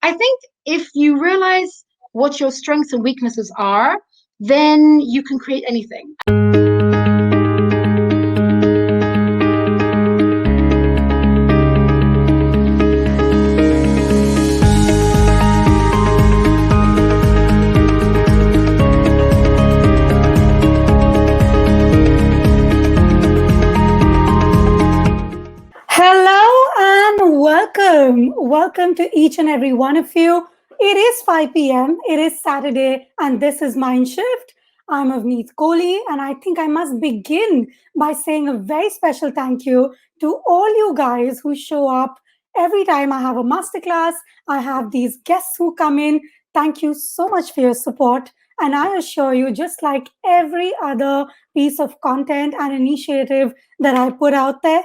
I think if you realize what your strengths and weaknesses are, then you can create anything. Hello and welcome. Welcome to each and every one of you. It is 5 p.m. It is Saturday, and this is MindShift. I'm Avneet Kohli, and I think I must begin by saying a very special thank you to all you guys who show up every time I have a masterclass. I have these guests who come in. Thank you so much for your support. And I assure you, just like every other piece of content and initiative that I put out there,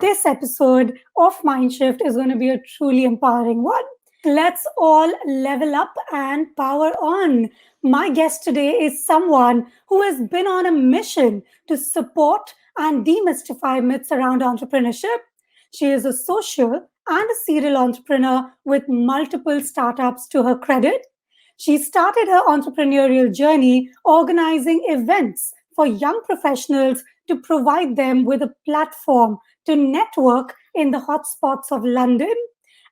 this episode of MindShift is going to be a truly empowering one. Let's all level up and power on. My guest today is someone who has been on a mission to support and demystify myths around entrepreneurship. She is a social and a serial entrepreneur with multiple startups to her credit. She started her entrepreneurial journey organizing events for young professionals to provide them with a platform to network in the hotspots of London.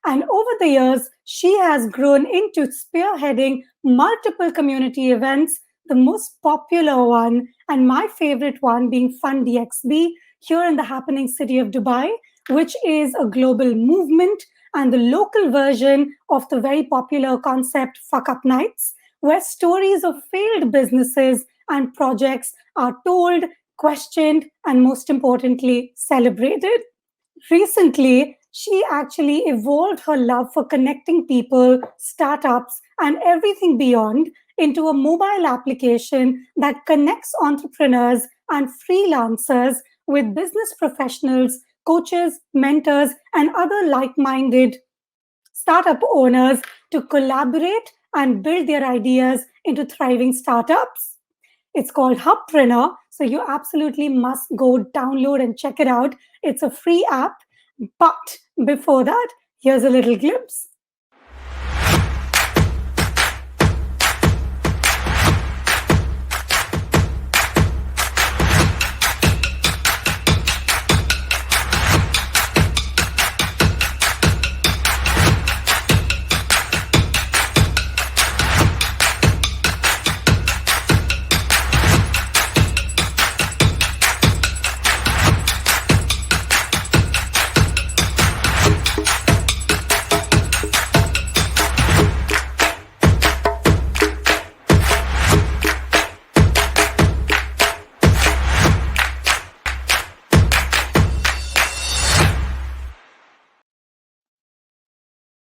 And over the years, she has grown into spearheading multiple community events, the most popular one and my favorite one being Fun DXB here in the happening city of Dubai, which is a global movement and the local version of the very popular concept Fuck Up Nights, where stories of failed businesses and projects are told, questioned, and most importantly, celebrated. Recently, she actually evolved her love for connecting people, startups, and everything beyond into a mobile application that connects entrepreneurs and freelancers with business professionals, coaches, mentors, and other like minded startup owners to collaborate and build their ideas into thriving startups. It's called Hubpreneur, so you absolutely must go download and check it out. It's a free app. But before that, here's a little glimpse.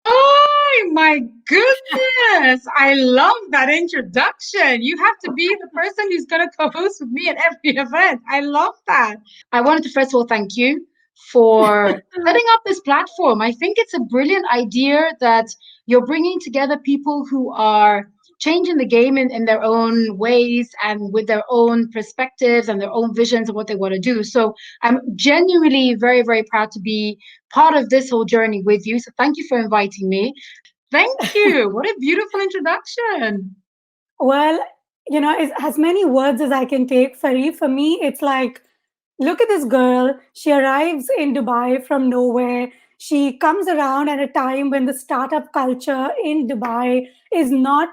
Oh my goodness. I love that introduction. You have to be the person who's going to co-host with me at every event. I love that. I wanted to first of all thank you for setting up this platform. I think it's a brilliant idea that you're bringing together people who are changing the game in their own ways and with their own perspectives and their own visions of what they want to do. So I'm genuinely very, very proud to be part of this whole journey with you. So thank you for inviting me. Thank you. What a beautiful introduction. Well, it has many words as I can take. For me, it's like, look at this girl. She arrives in Dubai from nowhere. She comes around at a time when the startup culture in Dubai is not,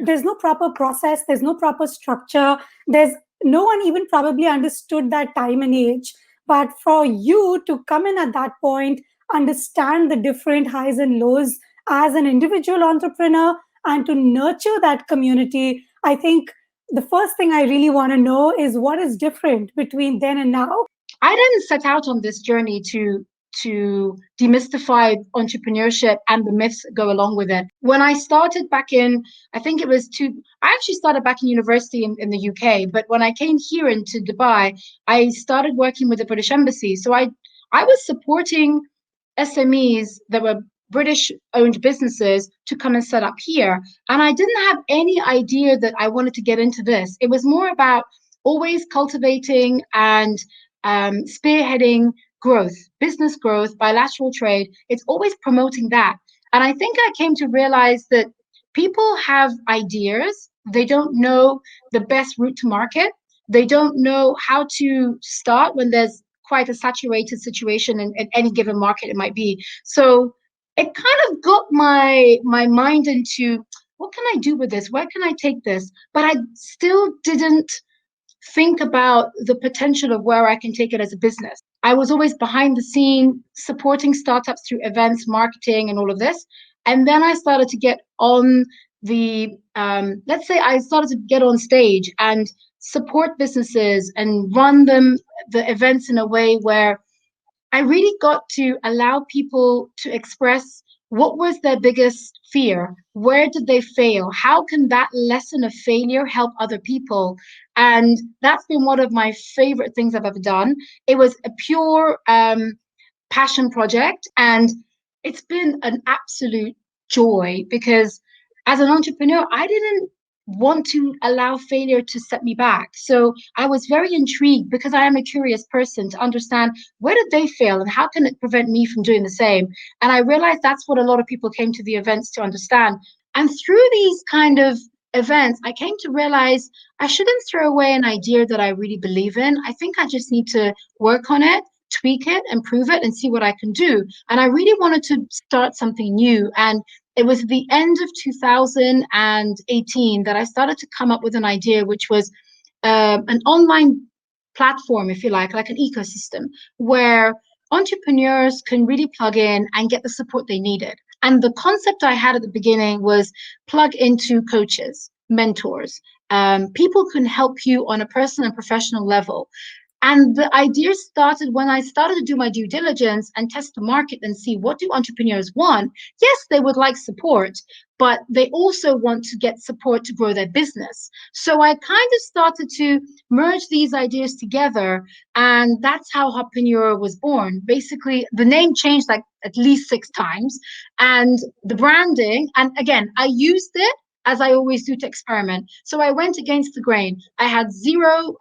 there's no proper process, there's no proper structure, there's no one even probably understood that time and age. But for you to come in at that point, understand the different highs and lows as an individual entrepreneur, and to nurture that community, I think the first thing I really want to know is what is different between then and now. I didn't set out on this journey to demystify entrepreneurship and the myths that go along with it. When I started back in, I think it was I actually started back in university in the UK, but when I came here into Dubai, I started working with the British Embassy. So I was supporting SMEs that were British owned businesses to come and set up here. And I didn't have any idea that I wanted to get into this. It was more about always cultivating and spearheading growth, business growth, bilateral trade. It's always promoting that. And I think I came to realize that people have ideas. They don't know the best route to market. They don't know how to start when there's quite a saturated situation in any given market it might be. So it kind of got my mind into what can I do with this? Where can I take this? But I still didn't think about the potential of where I can take it as a business. I was always behind the scene supporting startups through events, marketing, and all of this. And then I started to get on let's say I started to get on stage and support businesses and run the events in a way where I really got to allow people to express what was their biggest fear? Where did they fail? How can that lesson of failure help other people? And that's been one of my favorite things I've ever done. It was a pure passion project, and it's been an absolute joy because as an entrepreneur, I didn't want to allow failure to set me back. So I was very intrigued because I am a curious person to understand where did they fail and how can it prevent me from doing the same. And I realized that's what a lot of people came to the events to understand. And through these kind of events, I came to realize I shouldn't throw away an idea that I really believe in. I think I just need to work on it, tweak it, improve it, and see what I can do. And I really wanted to start something new. And it was the end of 2018 that I started to come up with an idea, which was an online platform, if you like an ecosystem, where entrepreneurs can really plug in and get the support they needed. And the concept I had at the beginning was plug into coaches, mentors. People can help you on a personal and professional level. And the idea started when I started to do my due diligence and test the market and see what do entrepreneurs want. Yes, they would like support, but they also want to get support to grow their business. So I kind of started to merge these ideas together, and that's how Hubpreneur was born. Basically, the name changed like at least 6 times, and the branding. And again, I used it as I always do to experiment. So I went against the grain. I had zero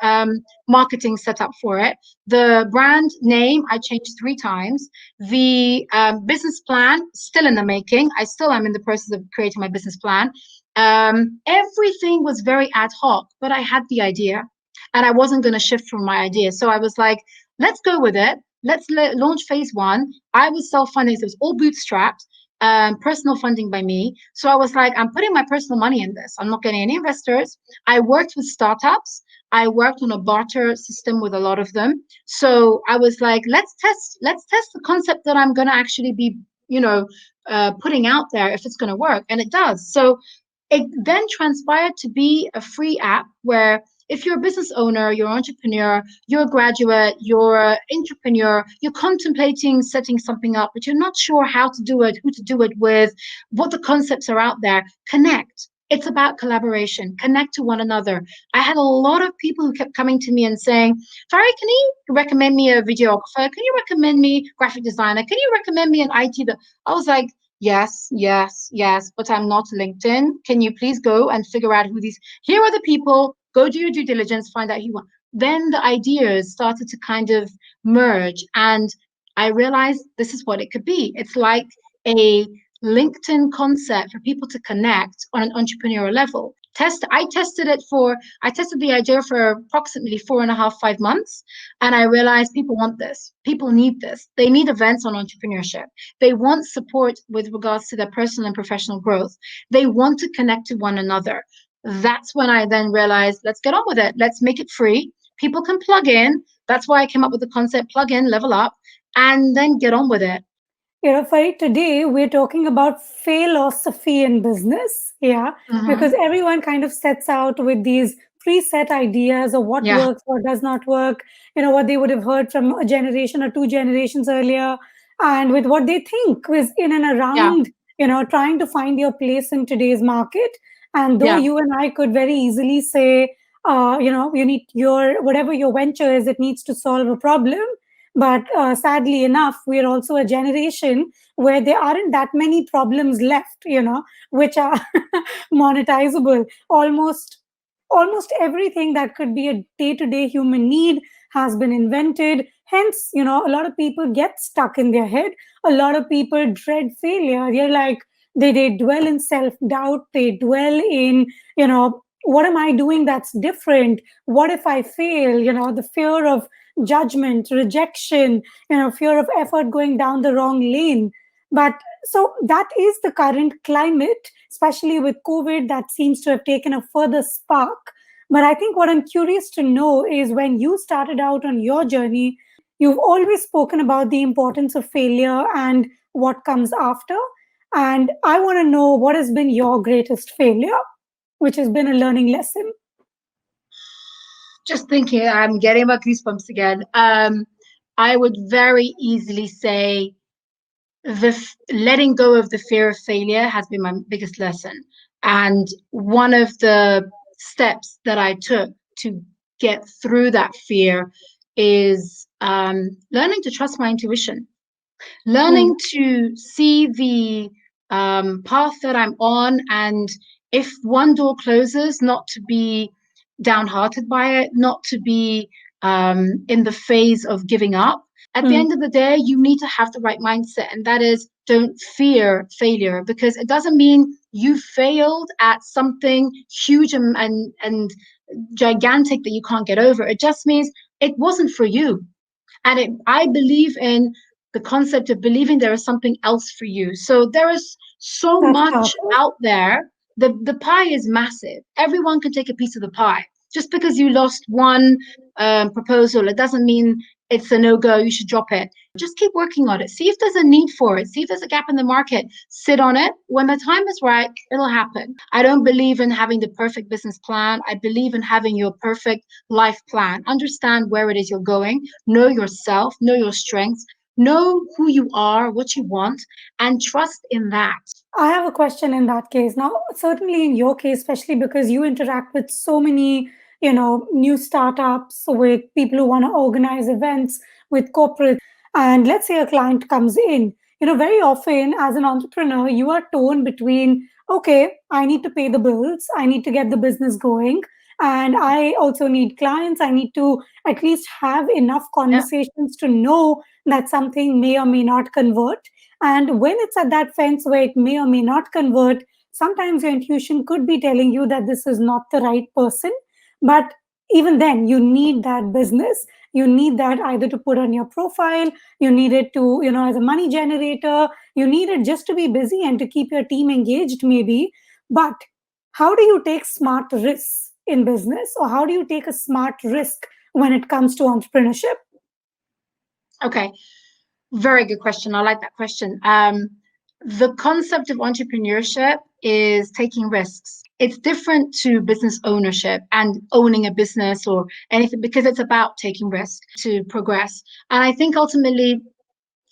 marketing set up for it. The brand name I changed 3 times. The business plan still in the making. I still am in the process of creating my business plan. Everything was very ad hoc, but I had the idea and I wasn't going to shift from my idea. So I was like, let's go with it. Let's launch phase 1. I was self-funding, so it was all bootstrapped. Personal funding by me. So I was like, I'm putting my personal money in this. I'm not getting any investors. I worked with startups. I worked on a barter system with a lot of them. So I was like, let's test the concept that I'm going to actually be, putting out there if it's going to work. And it does. So it then transpired to be a free app where if you're a business owner, you're an entrepreneur, you're a graduate, you're an entrepreneur, you're contemplating setting something up, but you're not sure how to do it, who to do it with, what the concepts are out there, connect. It's about collaboration, connect to one another. I had a lot of people who kept coming to me and saying, Fari, can you recommend me a videographer? Can you recommend me graphic designer? Can you recommend me an IT? I was like, yes, yes, yes, but I'm not LinkedIn. Can you please go and figure out here are the people, go do your due diligence, find out who you want. Then the ideas started to kind of merge, and I realized this is what it could be. It's like a LinkedIn concept for people to connect on an entrepreneurial level. I tested the idea for approximately 4.5, 5 months. And I realized people want this. People need this. They need events on entrepreneurship. They want support with regards to their personal and professional growth. They want to connect to one another. That's when I then realized, let's get on with it. Let's make it free. People can plug in. That's why I came up with the concept, plug in, level up, and then get on with it. Farid, today we're talking about philosophy in business. Yeah, Mm-hmm. because everyone kind of sets out with these preset ideas of what Yeah, works, what does not work, what they would have heard from a generation or 2 generations earlier, and with what they think was in and yeah, around, trying to find your place in today's market. And though yeah. you and I could very easily say, you need whatever your venture is, it needs to solve a problem, but sadly enough, we're also a generation where there aren't that many problems left, which are monetizable. Almost everything that could be a day-to-day human need has been invented. Hence, a lot of people get stuck in their head. A lot of people dread failure. They're like, They dwell in self doubt. They dwell in, what am I doing that's different? What if I fail? The fear of judgment, rejection, fear of effort going down the wrong lane. But so that is the current climate, especially with COVID, that seems to have taken a further spark. But I think what I'm curious to know is, when you started out on your journey, you've always spoken about the importance of failure and what comes after. And I want to know, what has been your greatest failure, which has been a learning lesson. Just thinking, I'm getting my goosebumps again. I would very easily say letting go of the fear of failure has been my biggest lesson. And one of the steps that I took to get through that fear is learning to trust my intuition, learning to see the path that I'm on. And if one door closes, not to be downhearted by it, not to be in the phase of giving up. At the Mm. end of the day, you need to have the right mindset, and that is, don't fear failure, because it doesn't mean you failed at something huge and gigantic that you can't get over. It just means it wasn't for you. And I believe in the concept of believing there is something else for you. So there is so That's much powerful. out there. The pie is massive. Everyone can take a piece of the pie. Just because you lost one proposal, it doesn't mean it's a no-go. You should drop it. Just keep working on it. See if there's a need for it. See if there's a gap in the market. Sit on it. When the time is right, it'll happen. I don't believe in having the perfect business plan. I believe in having your perfect life plan. Understand where it is you're going. Know yourself. Know your strengths. Know who you are, what you want, and trust in that. I have a question in that case. Now, certainly in your case, especially because you interact with so many, new startups, with people who want to organize events, with corporates. And let's say a client comes in, very often as an entrepreneur, you are torn between, okay, I need to pay the bills, I need to get the business going, and I also need clients. I need to at least have enough Yeah. conversations to know that something may or may not convert. And when it's at that fence where it may or may not convert, sometimes your intuition could be telling you that this is not the right person. But even then, you need that business. You need that either to put on your profile, you need it to, as a money generator, you need it just to be busy and to keep your team engaged, maybe. But how do you take smart risks in business, or how do you take a smart risk when it comes to entrepreneurship? Okay. Very good question. I like that question. The concept of entrepreneurship is taking risks. It's different to business ownership and owning a business or anything, because it's about taking risks to progress. And I think ultimately,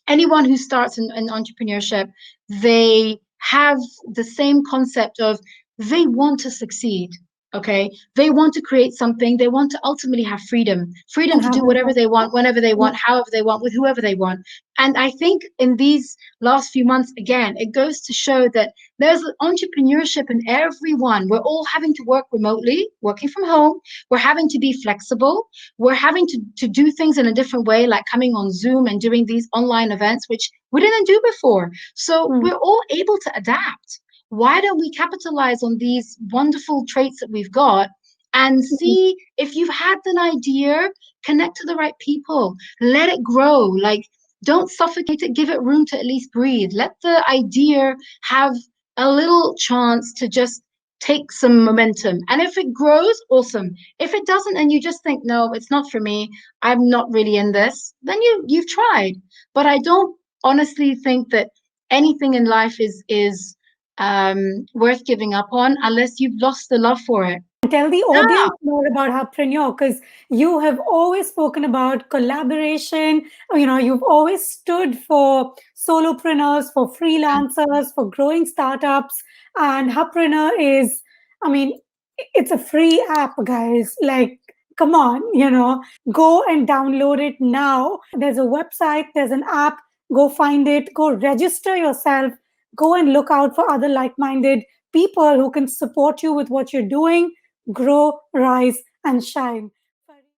anyone who starts in entrepreneurship, they have the same concept of, they want to succeed. Okay, they want to create something. They want to ultimately have freedom And to have do whatever they want, whenever they want, however they want, with whoever they want. And I think in these last few months, again, it goes to show that there's entrepreneurship in everyone. We're all having to work remotely, working from home. We're having to be flexible. We're having to do things in a different way, like coming on Zoom and doing these online events, which we didn't do before. So Mm. we're all able to adapt. Why don't we capitalize on these wonderful traits that we've got and see if you've had an idea, connect to the right people, let it grow. Like, don't suffocate it, give it room to at least breathe. Let the idea have a little chance to just take some momentum. And if it grows, awesome. If it doesn't, and you just think, no, it's not for me, I'm not really in this, then you've tried. But I don't honestly think that anything in life is worth giving up on unless you've lost the love for it. Tell the Yeah. audience more about Hubpreneur, because you have always spoken about collaboration. You've always stood for solopreneurs, for freelancers, for growing startups. And Hubpreneur is, I mean, it's a free app, guys. Like, come on, go and download it now. There's a website, there's an app. Go find it, go register yourself, go and look out for other like minded people who can support you with what you're doing. Grow, rise, and shine.